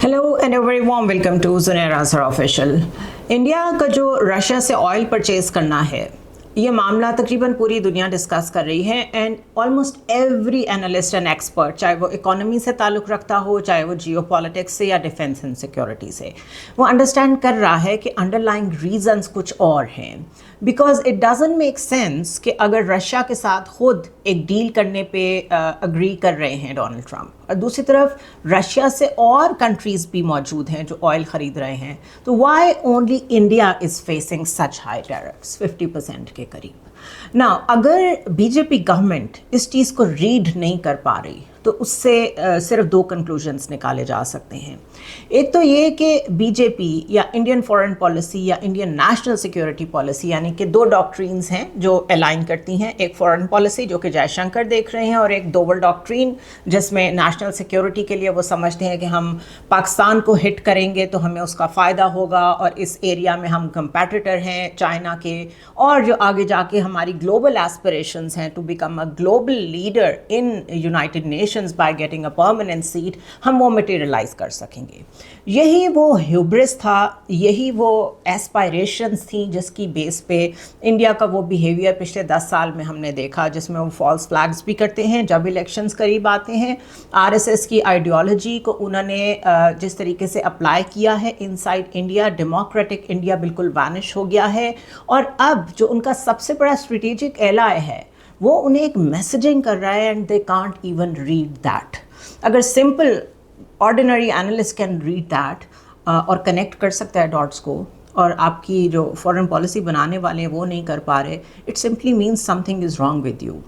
Hello and a very warm welcome to Zunaira Zara official. India का जो Russia से oil purchase करना है, ये मामला तकरीबन पूरी दुनिया डिस्कस कर रही है and almost every analyst and expert, चाहे वो इकोनॉमी से ताल्लुक़ रखता हो, चाहे वो जियो पॉलिटिक्स से या डिफेंस एंड सिक्योरिटी से, वो अंडरस्टैंड कर रहा है कि अंडरलाइंग रीजंस कुछ और हैं। Because it doesn't make sense कि अगर रशिया के साथ खुद एक डील करने पे अग्री कर रहे हैं डोनाल्ड ट्रंप, और दूसरी तरफ रशिया से और कंट्रीज़ भी मौजूद हैं जो ऑयल ख़रीद रहे हैं, तो why only India is facing such high tariffs 50% के करीब। ना अगर बीजेपी गवर्नमेंट इस चीज़ को रीड नहीं कर पा रही तो उससे सिर्फ दो कंक्लूजन्स निकाले जा सकते हैं। एक तो ये कि बीजेपी या इंडियन फॉरेन पॉलिसी या इंडियन नेशनल सिक्योरिटी पॉलिसी, यानी कि दो डॉक्ट्रीन्स हैं जो अलाइन करती हैं। एक फॉरेन पॉलिसी जो कि जयशंकर देख रहे हैं, और एक दोवल डॉक्ट्रीन जिसमें नेशनल सिक्योरिटी के लिए वो समझते हैं कि हम पाकिस्तान को हिट करेंगे तो हमें उसका फ़ायदा होगा, और इस एरिया में हम कंपेटिटर हैं चाइना के, और जो आगे जाके हमारी ग्लोबल एस्पिरेशंस हैं to become a global leader in United Nations by getting a permanent seat, हम वो मटेरियलाइज कर सकेंगे। यही वो ह्यूब्रिस था, यही वो एस्पायरेशंस थी जिसकी बेस पे इंडिया का वो बिहेवियर पिछले 10 साल में हमने देखा, जिसमें वो फॉल्स फ्लैग्स भी करते हैं जब इलेक्शंस करीब आते हैं। आरएसएस की आइडियोलॉजी को उन्होंने जिस तरीके से अप्लाई किया है इनसाइड इंडिया, डेमोक्रेटिक इंडिया बिल्कुल वैनिश हो गया है। और अब जो उनका सबसे बड़ा स्ट्रेटेजिक एलाय है वो उन्हें एक मैसेजिंग कर रहा है and they can't even read that. अगर simple ordinary analyst can read that और कनेक्ट कर सकता है डॉट्स को, और आपकी जो फॉरेन पॉलिसी बनाने वाले हैं वो नहीं कर पा रहे, it simply means something is wrong with you.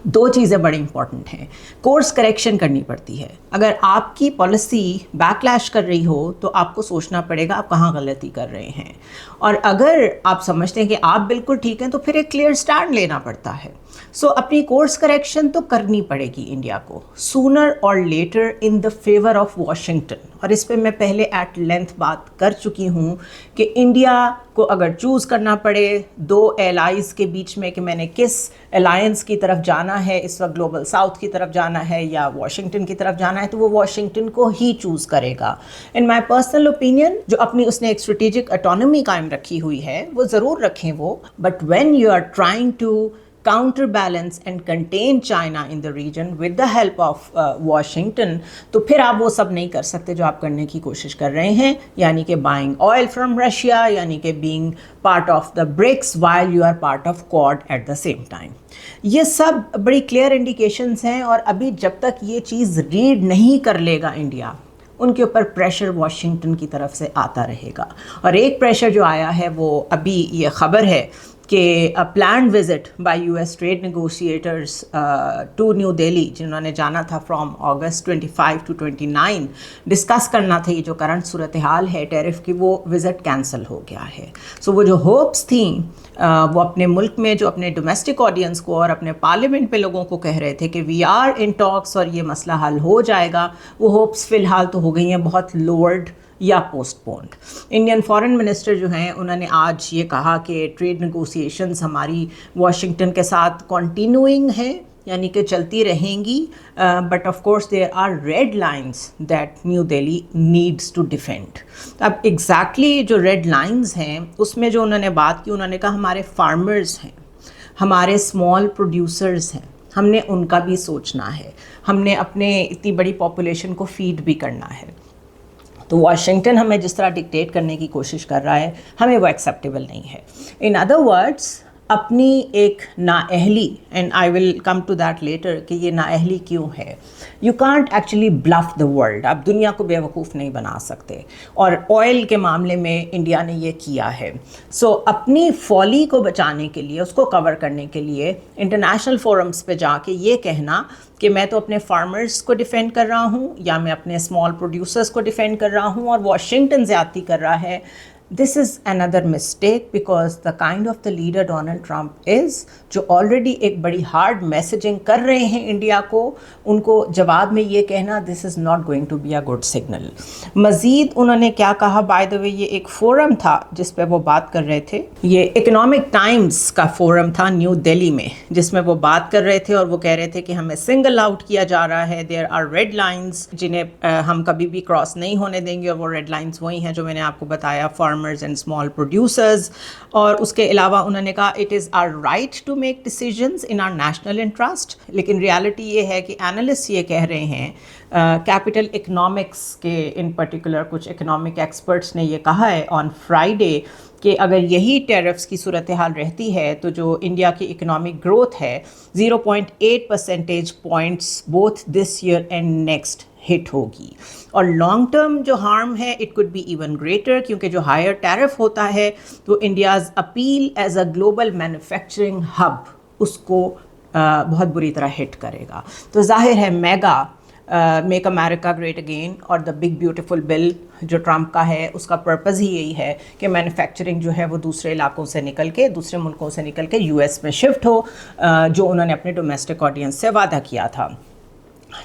दो चीज़ें बड़ी इंपॉर्टेंट हैं, कोर्स करेक्शन करनी पड़ती है। अगर आपकी पॉलिसी बैकलैश कर रही हो तो आपको सोचना पड़ेगा आप कहाँ गलती कर रहे हैं, और अगर आप समझते हैं कि आप बिल्कुल ठीक हैं तो फिर एक क्लियर स्टैंड लेना पड़ता है। सो अपनी कोर्स करेक्शन तो करनी पड़ेगी इंडिया को, sooner or later, in the favour of Washington. और इस पे मैं पहले एट लेंथ बात कर चुकी हूँ कि इंडिया को अगर चूज़ करना पड़े दो एलाइज के बीच में कि मैंने किस अलायंस की तरफ जाना है, इस वक्त ग्लोबल साउथ की तरफ जाना है या वाशिंगटन की तरफ जाना है, तो वो वाशिंगटन को ही चूज़ करेगा। इन माई पर्सनल ओपिनियन, जो अपनी उसने एक स्ट्रेटेजिक ऑटोनॉमी कायम रखी हुई है वो ज़रूर रखें वो, but when you are trying to counterbalance and contain China in the region with the help of Washington, तो फिर आप वो सब नहीं कर सकते जो आप करने की कोशिश कर रहे हैं, यानी कि buying oil from Russia, यानी कि being part of the BRICS while you are part of Quad at the same time। ये सब बड़ी क्लियर इंडिकेशंस हैं, और अभी जब तक ये चीज़ रीड नहीं कर लेगा इंडिया, उनके ऊपर प्रेशर वॉशिंगटन की तरफ से आता रहेगा। और एक प्रेशर जो आया है वो अभी ये खबर है कि planned visit by US trade negotiators to New Delhi, जिन्होंने जाना था फ्रॉम अगस्त 25 to 29 डिस्कस करना था ये जो करंट सूरत हाल है टैरिफ की, वो विज़िट कैंसिल हो गया है। सो वो जो होप्स थी वो अपने मुल्क में जो अपने डोमेस्टिक ऑडियंस को और अपने पार्लियामेंट पे लोगों को कह रहे थे कि वी आर इन टॉक्स और ये मसला हल हो जाएगा, वो होप्स फ़िलहाल तो हो गई हैं बहुत लोअर्ड या पोस्टपोन्ड। इंडियन फॉरेन मिनिस्टर जो हैं उन्होंने आज ये कहा कि ट्रेड नेगोशिएशंस हमारी वाशिंगटन के साथ कंटिन्यूइंग हैं, यानी कि चलती रहेंगी, but of course there are red lines that New Delhi needs to defend. अब एग्जैक्टली जो रेड लाइंस हैं उसमें जो उन्होंने बात की, उन्होंने कहा हमारे फार्मर्स हैं, हमारे स्मॉल प्रोड्यूसर्स हैं, हमने उनका भी सोचना है, हमने अपने इतनी बड़ी पॉपुलेशन को फीड भी करना है। तो वाशिंगटन हमें जिस तरह डिक्टेट करने की कोशिश कर रहा है, हमें वो एक्सेप्टेबल नहीं है। इन अदर वर्ड्स, अपनी एक नाअहली, and I will come to that later कि ये नाअहली क्यों है। You can't actually bluff the world, आप दुनिया को बेवकूफ़ नहीं बना सकते, और ऑयल के मामले में इंडिया ने ये किया है। सो अपनी फॉली को बचाने के लिए, उसको कवर करने के लिए इंटरनेशनल फोरम्स पे जाके ये कहना कि मैं तो अपने फार्मर्स को डिफेंड कर रहा हूँ या मैं अपने स्मॉल प्रोड्यूसर्स को डिफेंड कर रहा हूँ और वाशिंगटन ज़्यादती कर रहा है, This is another mistake because the kind of the leader Donald Trump is, जो ऑलरेडी एक बड़ी हार्ड मैसेजिंग कर रहे हैं इंडिया को, उनको जवाब में ये कहना this is not going to be a good signal. मज़ीद उन्होंने क्या कहा, बाय द वे ये एक फोरम था जिस पे वो बात कर रहे थे, ये इकोनॉमिक टाइम्स का फोरम था न्यू दिल्ली में, जिसमें वो बात कर रहे थे और वो कह रहे थे कि हमें सिंगल आउट किया जा रहा है, देयर आर रेड लाइन्स जिन्हें हम कभी भी क्रॉस नहीं होने देंगे, और वो रेड लाइन्स वही हैं जो मैंने आपको बताया, फार्मर्स एंड स्मॉल प्रोड्यूसर्स। और उसके अलावा उन्होंने कहा it is our right to make decisions in our national interest, लेकिन रियलिटी ये है कि एनालिस्ट ये कह रहे हैं, कैपिटल इकोनॉमिक्स के इन पर्टिकुलर कुछ इकोनॉमिक एक्सपर्ट्स ने ये कहा है ऑन फ्राइडे कि अगर यही टेरिफ्स की सूरत हाल रहती है तो जो इंडिया की इकोनॉमिक ग्रोथ है 0.8 percentage points both this year and next hit होगी, और लॉन्ग टर्म जो हार्म है it could be even greater, क्योंकि जो हायर टैरिफ होता है तो India's appeal as a global manufacturing hub उसको बहुत बुरी तरह हिट करेगा। तो जाहिर है mega make America great again और द बिग ब्यूटीफुल बिल जो ट्रम्प का है उसका पर्पज़ ही यही है कि मैन्युफैक्चरिंग जो है वो दूसरे इलाकों से निकल के, दूसरे मुल्कों से निकल के यूएस में शिफ्ट हो, जो उन्होंने अपने डोमेस्टिक ऑडियंस से वादा किया था।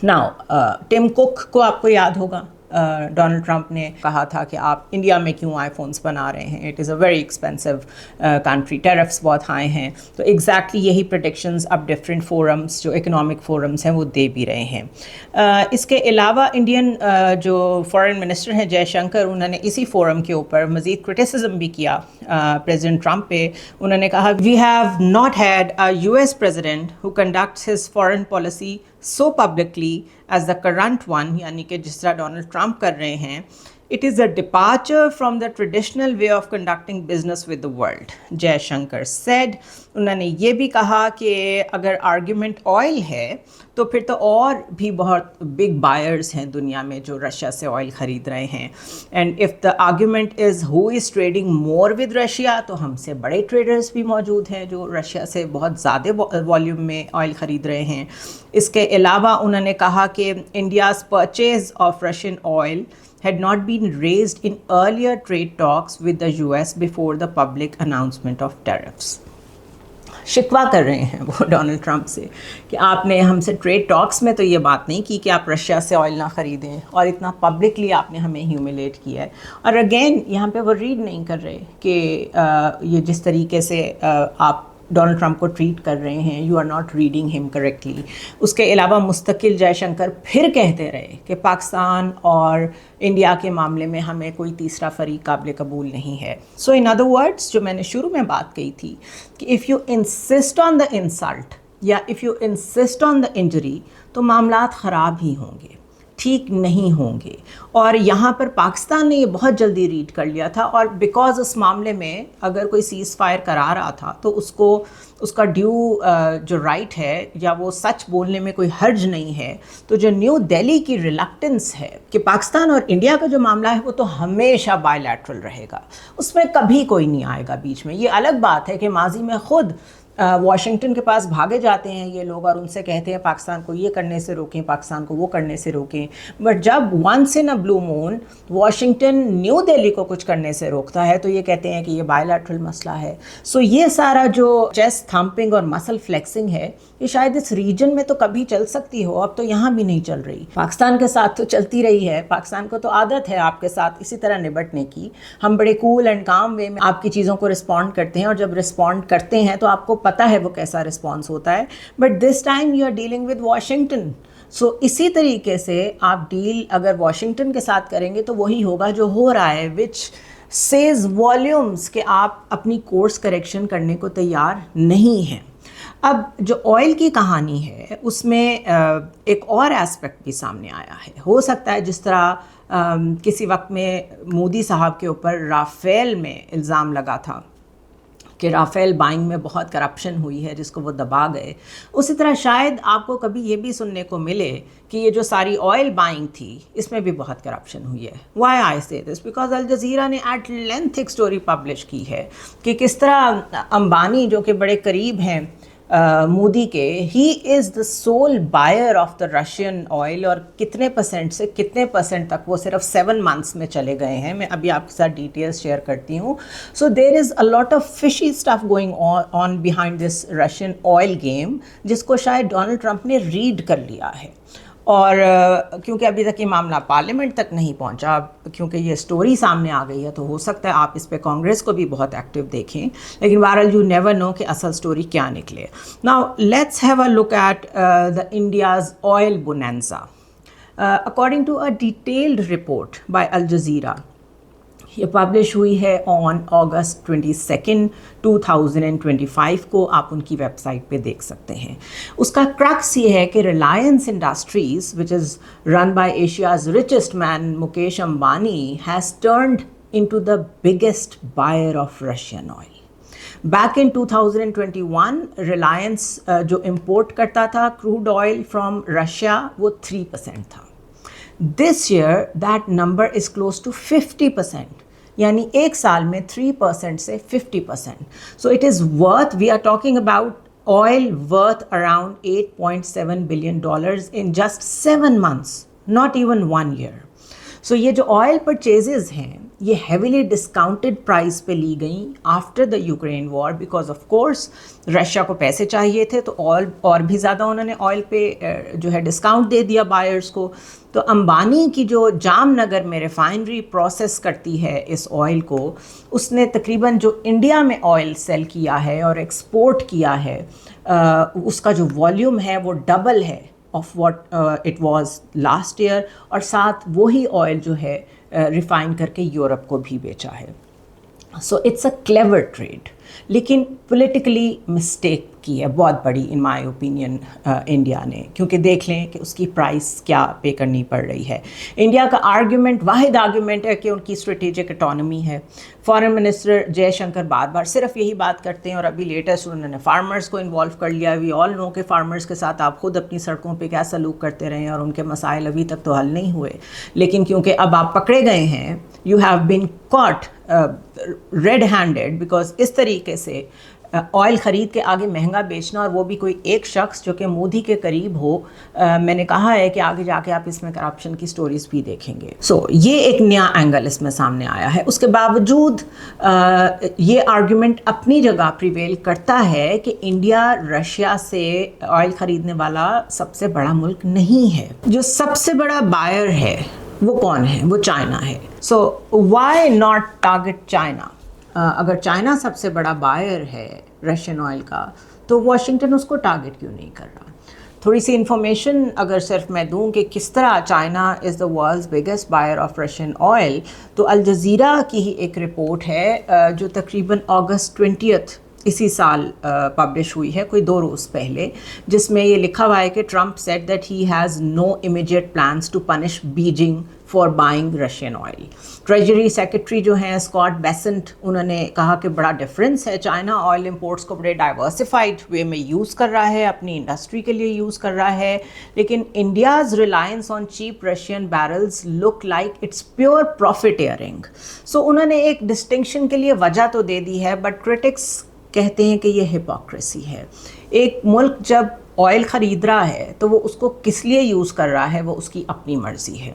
नाउ टिम कुक को आपको याद होगा, डोनाल्ड ट्रंप ने कहा था कि आप इंडिया में क्यों आईफोन्स बना रहे हैं, it is a very expensive country, tariffs बहुत हाई हैं। तो एग्जैक्टली यही प्रेडिक्शंस अब डिफरेंट फोरम्स जो इकोनॉमिक फोरम्स हैं वो दे भी रहे हैं। इसके अलावा इंडियन जो फॉरेन मिनिस्टर हैं जयशंकर, उन्होंने इसी फोरम के ऊपर मज़ीद क्रिटिसिज्म भी किया प्रेसिडेंट ट्रंप पे। उन्होंने कहा we have not had a US president who conducts his foreign policy so publicly as the current one, यानी कि जिस तरह डोनाल्ड ट्रंप कर रहे हैं, it is a departure from the traditional way of conducting business with the world, Jaishankar said। उन्होंने ये भी कहा कि अगर आर्ग्यूमेंट ऑयल है तो फिर तो और भी बहुत बिग बायर्स हैं दुनिया में जो रशिया से ऑयल ख़रीद रहे हैं, and if the argument is who is trading more with Russia, तो हमसे बड़े ट्रेडर्स भी मौजूद हैं जो रशिया से बहुत ज़्यादा वॉल्यूम में ऑयल ख़रीद रहे हैं। इसके अलावा उन्होंने कहा कि India's purchase of Russian oil had not been raised in earlier trade talks with the US before the public announcement of tariffs। शिकवा कर रहे हैं वो डोनाल्ड ट्रंप से कि आपने हमसे ट्रेड टॉक्स में तो ये बात नहीं की कि आप रशिया से ऑयल ना ख़रीदें, और इतना पब्लिकली आपने हमें ह्यूमिलेट किया है। और अगेन यहाँ पे वो रीड नहीं कर रहे कि ये जिस तरीके से आप डोनाल्ड ट्रंप को ट्रीट कर रहे हैं, you are not reading him correctly. उसके अलावा मुस्तकिल जयशंकर फिर कहते रहे कि पाकिस्तान और इंडिया के मामले में हमें कोई तीसरा फरीक काबिल कबूल नहीं है। सो इन अदर वर्ड्स, जो मैंने शुरू में बात कही थी कि if you insist on the insult या if you insist on the injury, तो मामलात ख़राब ही होंगे, ठीक नहीं होंगे। और यहाँ पर पाकिस्तान ने ये बहुत जल्दी रीड कर लिया था, और बिकॉज़ उस मामले में अगर कोई सीज़ फायर करा रहा था तो उसको उसका ड्यू जो राइट है या वो सच बोलने में कोई हर्ज नहीं है। तो जो न्यू दिल्ली की रिलक्टेंस है कि पाकिस्तान और इंडिया का जो मामला है वो तो हमेशा बायलैटरल रहेगा, उसमें कभी कोई नहीं आएगा बीच में। ये अलग बात है कि माजी में ख़ुद वाशिंगटन के पास भागे जाते हैं ये लोग और उनसे कहते हैं पाकिस्तान को ये करने से रोकें, पाकिस्तान को वो करने से रोकें, बट जब once in a blue moon Washington New Delhi को कुछ करने से रोकता है तो ये कहते हैं कि ये बायलैटरल मसला है। सो ये सारा जो चेस्ट थम्पिंग और मसल फ्लेक्सिंग है ये शायद इस रीजन में तो कभी चल सकती हो, अब तो यहाँ भी नहीं चल रही। पाकिस्तान के साथ तो चलती रही है, पाकिस्तान को तो आदत है आपके साथ इसी तरह निपटने की। हम बड़े कूल एंड काम वे में आपकी चीज़ों को रिस्पॉन्ड करते हैं, और जब रिस्पॉन्ड करते हैं तो आपको पता है वो कैसा रिस्पॉन्स होता है, but this time you are dealing with Washington. So इसी तरीके से आप डील अगर वाशिंगटन के साथ करेंगे तो वही होगा जो हो रहा है, विच सेज वॉल्यूम्स कि आप अपनी कोर्स करेक्शन करने को तैयार नहीं हैं। अब जो ऑयल की कहानी है उसमें एक और एस्पेक्ट भी सामने आया है। हो सकता है जिस तरह किसी वक्त में मोदी साहब के ऊपर राफेल में इल्ज़ाम लगा था कि राफेल बाइंग में बहुत करप्शन हुई है जिसको वो दबा गए, उसी तरह शायद आपको कभी ये भी सुनने को मिले कि ये जो सारी ऑयल बाइंग थी इसमें भी बहुत करप्शन हुई है। वाई आई से दिस बिकॉज अल जज़ीरा ने एट लेंथ एक स्टोरी पब्लिश की है कि किस तरह अंबानी जो कि बड़े करीब हैं मोदी के, he is the sole buyer of the Russian oil, और कितने परसेंट से कितने परसेंट तक वो सिर्फ 7 मंथ्स में चले गए हैं, मैं अभी आपके साथ डिटेल्स शेयर करती हूँ. So there is a lot of fishy stuff going on behind this Russian oil game, जिसको शायद डोनाल्ड ट्रंप ने रीड कर लिया है. और क्योंकि अभी तक ये मामला पार्लियामेंट तक नहीं पहुंचा, क्योंकि ये स्टोरी सामने आ गई है, तो हो सकता है आप इस पे कांग्रेस को भी बहुत एक्टिव देखें, लेकिन बहरहाल यू नेवर नो कि असल स्टोरी क्या निकले. Now let's have a look at the India's oil bonanza. According to a detailed report by Al Jazeera, ये पब्लिश हुई है ऑन अगस्त 22, 2025 को, आप उनकी वेबसाइट पे देख सकते हैं. उसका क्रक्स ये है कि Reliance Industries, which is run by Asia's richest man Mukesh Ambani, has turned into the biggest buyer of Russian oil. Back in 2021 Reliance जो इम्पोर्ट करता था क्रूड ऑयल फ्रॉम रशिया, वो 3% था. This year that number is close to 50%, यानी एक साल में 3% से 50%. So it is worth, we are talking about oil worth around $8.7 billion in just 7 months, not even 1 year. So ये जो ऑयल परचेजेस हैं, ये हेविली डिस्काउंटेड प्राइस पे ली गई after the Ukraine war, because of course Russia को पैसे चाहिए थे, तो ऑयल और भी ज़्यादा उन्होंने ऑयल पे जो है डिस्काउंट दे दिया बायर्स को. तो अंबानी की जो जामनगर में रिफाइनरी प्रोसेस करती है इस ऑयल को, उसने तकरीबन जो इंडिया में ऑयल सेल किया है और एक्सपोर्ट किया है, उसका जो वॉल्यूम है वो डबल है of what it was last year, और साथ वही ऑयल जो है रिफाइन करके यूरोप को भी बेचा है. So it's a clever trade, लेकिन पॉलिटिकली मिस्टेक की है बहुत बड़ी इन माय ओपिनियन इंडिया ने, क्योंकि देख लें कि उसकी प्राइस क्या पे करनी पड़ रही है. इंडिया का आर्ग्यूमेंट, वाहिद आर्ग्यूमेंट है कि उनकी स्ट्रेटेजिक इकोनॉमी है. फॉरेन मिनिस्टर जयशंकर बार बार सिर्फ यही बात करते हैं, और अभी लेटेस्ट उन्होंने फार्मर्स को इन्वॉल्व कर लिया. वी ऑल नो कि फार्मर्स के साथ आप खुद अपनी सड़कों पे क्या सलूक करते रहे, और उनके मसाइल अभी तक तो हल नहीं हुए. लेकिन क्योंकि अब आप पकड़े गए हैं, you have been caught red handed, because इस तरीके से ऑयल ख़रीद के आगे महंगा बेचना, और वो भी कोई एक शख्स जो कि मोदी के करीब हो. मैंने कहा है कि आगे जाके आप इसमें करप्शन की स्टोरीज भी देखेंगे. सो ये एक नया एंगल इसमें सामने आया है. उसके बावजूद ये आर्गुमेंट अपनी जगह प्रिवेल करता है कि इंडिया रशिया से ऑयल ख़रीदने वाला सबसे बड़ा मुल्क नहीं है. जो सबसे बड़ा बायर है वो कौन है? वो चाइना है. So why not target China? अगर चाइना सबसे बड़ा बायर है रशियन ऑयल का, तो वाशिंगटन उसको टारगेट क्यों नहीं कर रहा? थोड़ी सी इन्फॉर्मेशन अगर सिर्फ मैं दूं कि किस तरह China is the world's biggest buyer of Russian oil, तो अल जज़ीरा की ही एक रिपोर्ट है जो तकरीबन अगस्त 20 इसी साल पब्लिश हुई है, कोई 2 रोज़ पहले, जिसमें ये लिखा हुआ है कि Trump said that he has no immediate plans to punish Beijing for buying Russian oil. Treasury secretary जो हैं स्कॉट बेसेंट, उन्होंने कहा कि बड़ा डिफरेंस है, चाइना ऑयल इंपोर्ट्स को बड़े डाइवर्सिफाइड वे में यूज़ कर रहा है, अपनी इंडस्ट्री के लिए यूज़ कर रहा है, लेकिन India's reliance on cheap Russian barrels look like it's pure profiteering. So उन्होंने एक डिस्टिंक्शन के लिए वजह तो दे दी है, बट क्रिटिक्स कहते हैं कि ये हिपोक्रेसी है. एक मुल्क जब ऑयल ख़रीद रहा है तो वो उसको किस लिए यूज़ कर रहा है, वो उसकी अपनी मर्ज़ी है.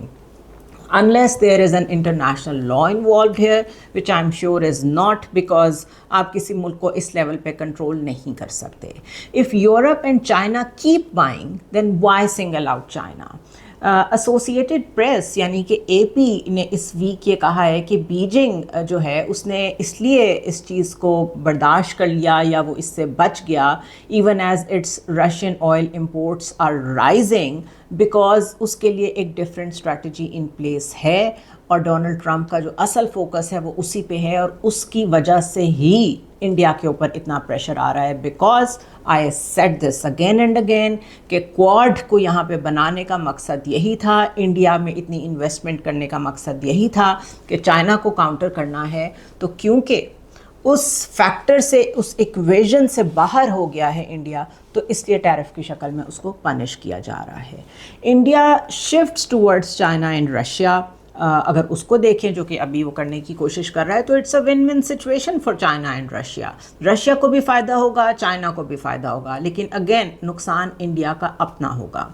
Unless there is an international law involved here, which I'm sure is not, because आप किसी मुल्क को इस लेवल पे कंट्रोल नहीं कर सकते. If Europe and China keep buying, then why single out China? Associated press यानी कि AP ने इस वीक ये कहा है कि बीजिंग जो है उसने इसलिए इस चीज़ को बर्दाश्त कर लिया या वो इससे बच गया, even as it's Russian oil imports are rising, because उसके लिए एक डिफरेंट स्ट्रैटेजी इन प्लेस है, और डोनाल्ड ट्रंप का जो असल फोकस है वो उसी पे है, और उसकी वजह से ही इंडिया के ऊपर इतना प्रेशर आ रहा है. Because I said this again and again कि क्वाड को यहाँ पे बनाने का मकसद यही था, इंडिया में इतनी इन्वेस्टमेंट करने का मकसद यही था कि चाइना को काउंटर करना है. तो क्योंकि उस फैक्टर से, उस इक्वेशन से बाहर हो गया है इंडिया, तो इसलिए टैरिफ की शक्ल में उसको पनिश किया जा रहा है. India shifts towards China and Russia اگر اس کو دیکھیں جو کہ ابھی وہ کرنے کی کوشش کر رہا ہے تو it's a win win situation for China and Russia. Russia کو بھی فائدہ ہوگا, چائنا کو بھی فائدہ ہوگا, لیکن اگین نقصان انڈیا کا اپنا ہوگا.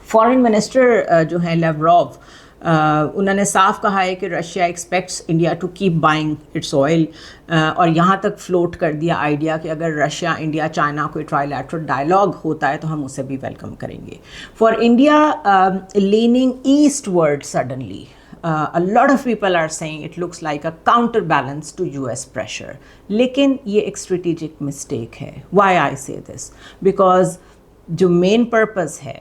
فارن منسٹر جو ہیں لیوروو, انہوں نے صاف کہا ہے کہ Russia expects India to keep buying its oil, اور یہاں تک فلوٹ کر دیا آئیڈیا کہ اگر رشیا انڈیا چائنا کوئی ٹرائیلیٹرل ڈائلاگ ہوتا ہے تو ہم اسے بھی ویلکم کریں گے. For India leaning eastward suddenly, a lot of people are saying it looks like a counterbalance to US pressure. لیکن یہ ایک strategic mistake ہے. Why I say this? Because جو main purpose ہے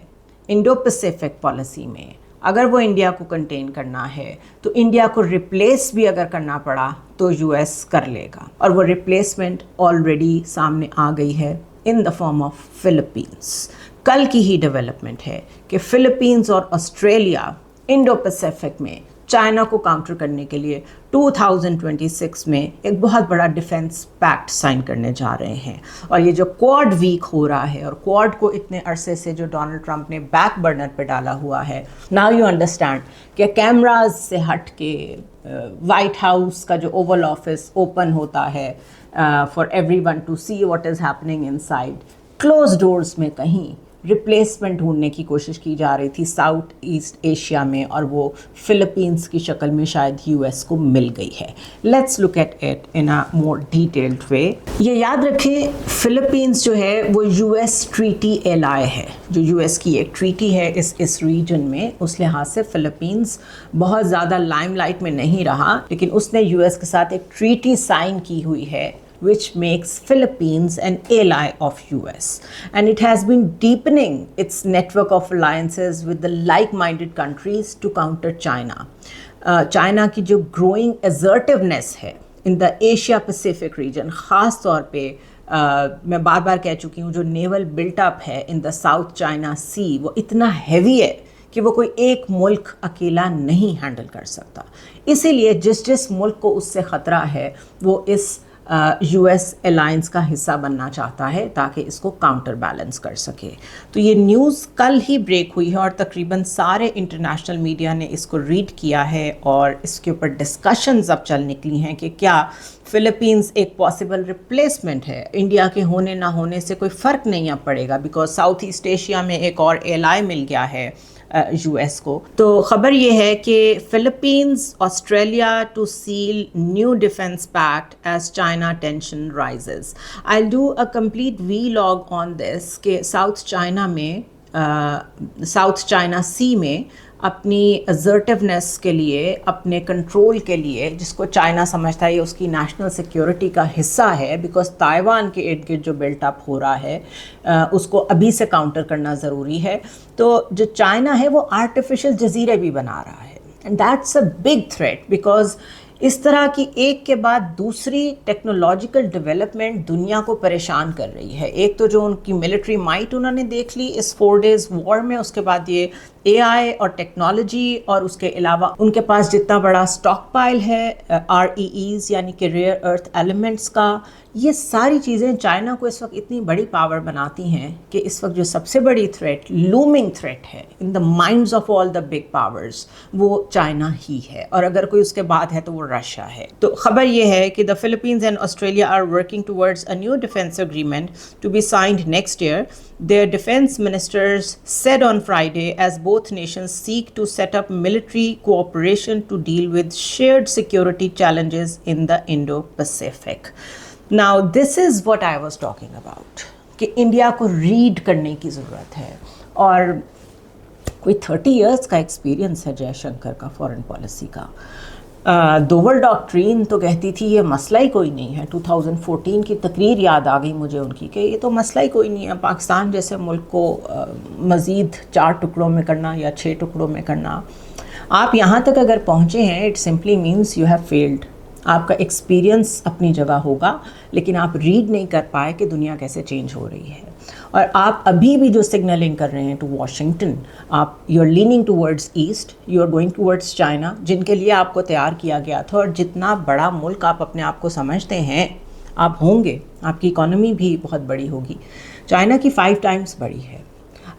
انڈو پیسیفک پالیسی میں, اگر وہ India کو کنٹین کرنا ہے تو انڈیا کو ریپلیس بھی اگر کرنا پڑا تو یو ایس کر لے گا, اور وہ ریپلیسمنٹ آلریڈی سامنے آ گئی ہے in the form of Philippines. کل کی ہی ڈیولپمنٹ ہے کہ فلپینس اور آسٹریلیا انڈو پیسیفک میں چائنا کو کاؤنٹر کرنے کے لیے 2026 میں ایک بہت بڑا ڈیفنس پیکٹ سائن کرنے جا رہے ہیں. اور یہ جو کوڈ ویک ہو رہا ہے, اور کوڈ کو اتنے عرصے سے جو ڈونلڈ ٹرمپ نے بیک برنر پہ ڈالا ہوا ہے, ناؤ یو انڈرسٹینڈ کہ کیمراز سے ہٹ کے وائٹ ہاؤس کا جو اوول آفس اوپن ہوتا ہے for everyone to see what is happening inside, close doors میں کہیں ریپلیسمنٹ ڈھونڈنے کی کوشش کی جا رہی تھی ساؤتھ ایسٹ ایشیا میں, اور وہ فلپینس کی شکل میں شاید یو ایس کو مل گئی ہے. Let's look at it in a more detailed way. یہ یاد رکھیں فلپینس جو ہے وہ یو ایس ٹریٹی ایلائی ہے, جو یو ایس کی ایک ٹریٹی ہے اس ریجن میں. اس لحاظ سے فلپینس بہت زیادہ لائم لائٹ میں نہیں رہا, لیکن اس نے یو ایس کے ساتھ ایک ٹریٹی سائن کی ہوئی ہے which makes Philippines an ally of US, and it has been deepening its network of alliances with the like-minded countries to counter China. China کی جو growing assertiveness ہے in the Asia Pacific region, خاص طور پہ میں بار بار کہہ چکی ہوں, جو نیول بلٹ اپ ہے in the South China Sea, وہ اتنا ہیوی ہے کہ وہ کوئی ایک ملک اکیلا نہیں ہینڈل کر سکتا. اسی لیے جس ملک کو اس سے خطرہ ہے وہ اس یو ایس الائنس کا حصہ بننا چاہتا ہے تاکہ اس کو کاؤنٹر بیلنس کر سکے. تو یہ نیوز کل ہی بریک ہوئی ہے اور تقریباً سارے انٹرنیشنل میڈیا نے اس کو ریڈ کیا ہے, اور اس کے اوپر ڈسکشنز اب چل نکلی ہیں کہ کیا فلپینس ایک پاسبل ریپلیسمنٹ ہے. انڈیا کے ہونے نہ ہونے سے کوئی فرق نہیں اب پڑے گا, بیکاز ساؤتھ ایسٹ ایشیا میں ایک اور ایلائی مل گیا ہے یو ایس کو. تو خبر یہ ہے کہ Philippines Australia to seal new defence pact as China tension rises. I do a complete vlog on this کہ ساؤتھ چائنا سی میں اپنی اسرٹیونیس کے لیے, اپنے کنٹرول کے لیے, جس کو چائنا سمجھتا ہے یہ اس کی نیشنل سیکیورٹی کا حصہ ہے, بیکاز تائیوان کے ارد گرد جو بلٹ اپ ہو رہا ہے اس کو ابھی سے کاؤنٹر کرنا ضروری ہے. تو جو چائنا ہے وہ آرٹیفیشل جزیرے بھی بنا رہا ہے, and that's a big threat, because اس طرح کی ایک کے بعد دوسری ٹیکنالوجیکل ڈیولپمنٹ دنیا کو پریشان کر رہی ہے. ایک تو جو ان کی ملٹری مائٹ انہوں نے دیکھ لی اس 4 days وار میں, اس کے بعد یہ اے آئی اور ٹیکنالوجی, اور اس کے علاوہ ان کے پاس جتنا بڑا اسٹاک پائل ہے REEs یعنی کہ ریئر ارتھ ایلیمنٹس کا, یہ ساری چیزیں چائنا کو اس وقت اتنی بڑی پاور بناتی ہیں کہ اس وقت جو سب سے بڑی تھریٹ, لومنگ تھریٹ ہے in the minds of all the big powers, وہ چائنا ہی ہے, اور اگر کوئی اس کے بعد ہے تو وہ رشیا ہے. تو خبر یہ ہے کہ the Philippines and Australia are working towards a new defence agreement to be signed next year. Their defense ministers said on Friday as both nations seek to set up military cooperation to deal with shared security challenges in the Indo-Pacific. Now this is what I was talking about, کہ India کو red کرنے کی ضرورت ہے, اور کوئی 30 years کا experience ہے جے شنکر کا فارن پالیسی کا. دوول ڈاکٹرین تو کہتی تھی یہ مسئلہ ہی کوئی نہیں ہے. 2014 کی تقریر یاد آ گئی مجھے ان کی کہ یہ تو مسئلہ ہی کوئی نہیں ہے, پاکستان جیسے ملک کو مزید 4 ٹکڑوں میں کرنا یا 6 ٹکڑوں میں کرنا. آپ یہاں تک اگر پہنچے ہیں, it simply means you have failed. آپ کا ایکسپیرینس اپنی جگہ ہوگا, لیکن آپ ریڈ نہیں کر پائے کہ دنیا کیسے چینج ہو رہی ہے. اور آپ ابھی بھی جو سگنلنگ کر رہے ہیں ٹو واشنگٹن, آپ you are leaning towards east, you are going towards China, جن کے لیے آپ کو تیار کیا گیا تھا. اور جتنا بڑا ملک آپ اپنے آپ کو سمجھتے ہیں آپ ہوں گے, آپ کی اکانومی بھی بہت بڑی ہوگی. چائنا کی 5 times بڑی ہے.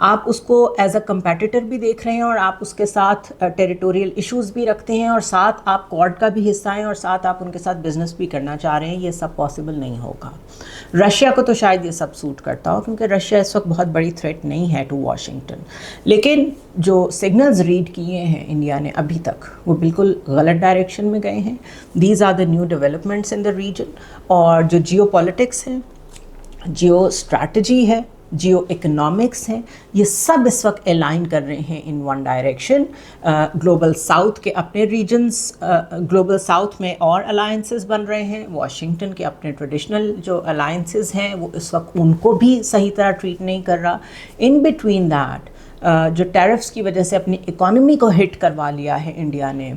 آپ اس کو ایز اے کمپیٹیٹر بھی دیکھ رہے ہیں اور آپ اس کے ساتھ ٹیریٹوریل ایشوز بھی رکھتے ہیں اور ساتھ آپ کوڈ کا بھی حصہ ہیں اور ساتھ آپ ان کے ساتھ بزنس بھی کرنا چاہ رہے ہیں. یہ سب پاسبل نہیں ہوگا. رشیا کو تو شاید یہ سب سوٹ کرتا ہو کیونکہ رشیا اس وقت بہت بڑی تھریٹ نہیں ہے ٹو واشنگٹن. لیکن جو سگنلز ریڈ کیے ہیں انڈیا نے ابھی تک وہ بالکل غلط ڈائریکشن میں گئے ہیں. These are the new developments in the region. اور جو جیو پالیٹکس ہے, جیو اسٹریٹجی ہے, جیو اکنامکس ہیں, یہ سب اس وقت الائن کر رہے ہیں in one direction. Global south کے اپنے ریجنز, گلوبل ساؤتھ میں اور الائنسز بن رہے ہیں. واشنگٹن کے اپنے ٹریڈیشنل جو الائنسز ہیں وہ اس وقت ان کو بھی صحیح طرح ٹریٹ نہیں کر رہا. ان بٹوین دیٹ جو ٹیرفس کی وجہ سے اپنی اکانومی کو ہٹ کروا لیا ہے انڈیا نے,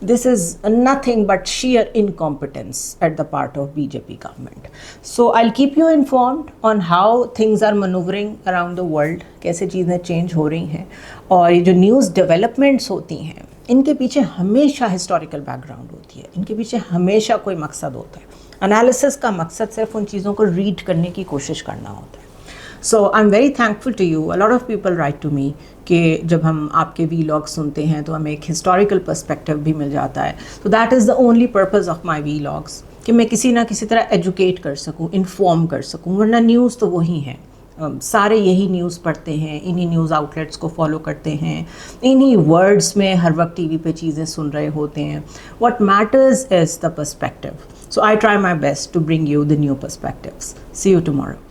this is nothing but sheer incompetence at the part of BJP government. So I will keep you informed on how things are manoeuvring around the world, کیسے چیزیں چینج ہو رہی ہیں. اور یہ جو نیوز ڈیولپمنٹس ہوتی ہیں ان کے پیچھے ہمیشہ ہسٹوریکل بیک گراؤنڈ ہوتی ہے, ان کے پیچھے ہمیشہ کوئی مقصد ہوتا ہے. انالیسس کا مقصد صرف ان چیزوں کو ریڈ کرنے کی کوشش کرنا ہوتا ہے. So I'm very thankful to you. A lot of people write to me کہ جب ہم آپ کے ویلاگ سنتے ہیں تو ہمیں ایک ہسٹوریکل پرسپیکٹیو بھی مل جاتا ہے. So that is the only purpose of my vlogs, کہ میں کسی نہ کسی طرح ایجوکیٹ کر سکوں, انفارم کر سکوں. ورنہ نیوز تو وہی ہیں, سارے یہی نیوز پڑھتے ہیں, انہی نیوز آؤٹلیٹس کو فالو کرتے ہیں, انہی ورڈز میں ہر وقت ٹی وی پہ چیزیں سن رہے ہوتے ہیں. What matters is the perspective. So I try my best to bring you the new perspectives. See you tomorrow.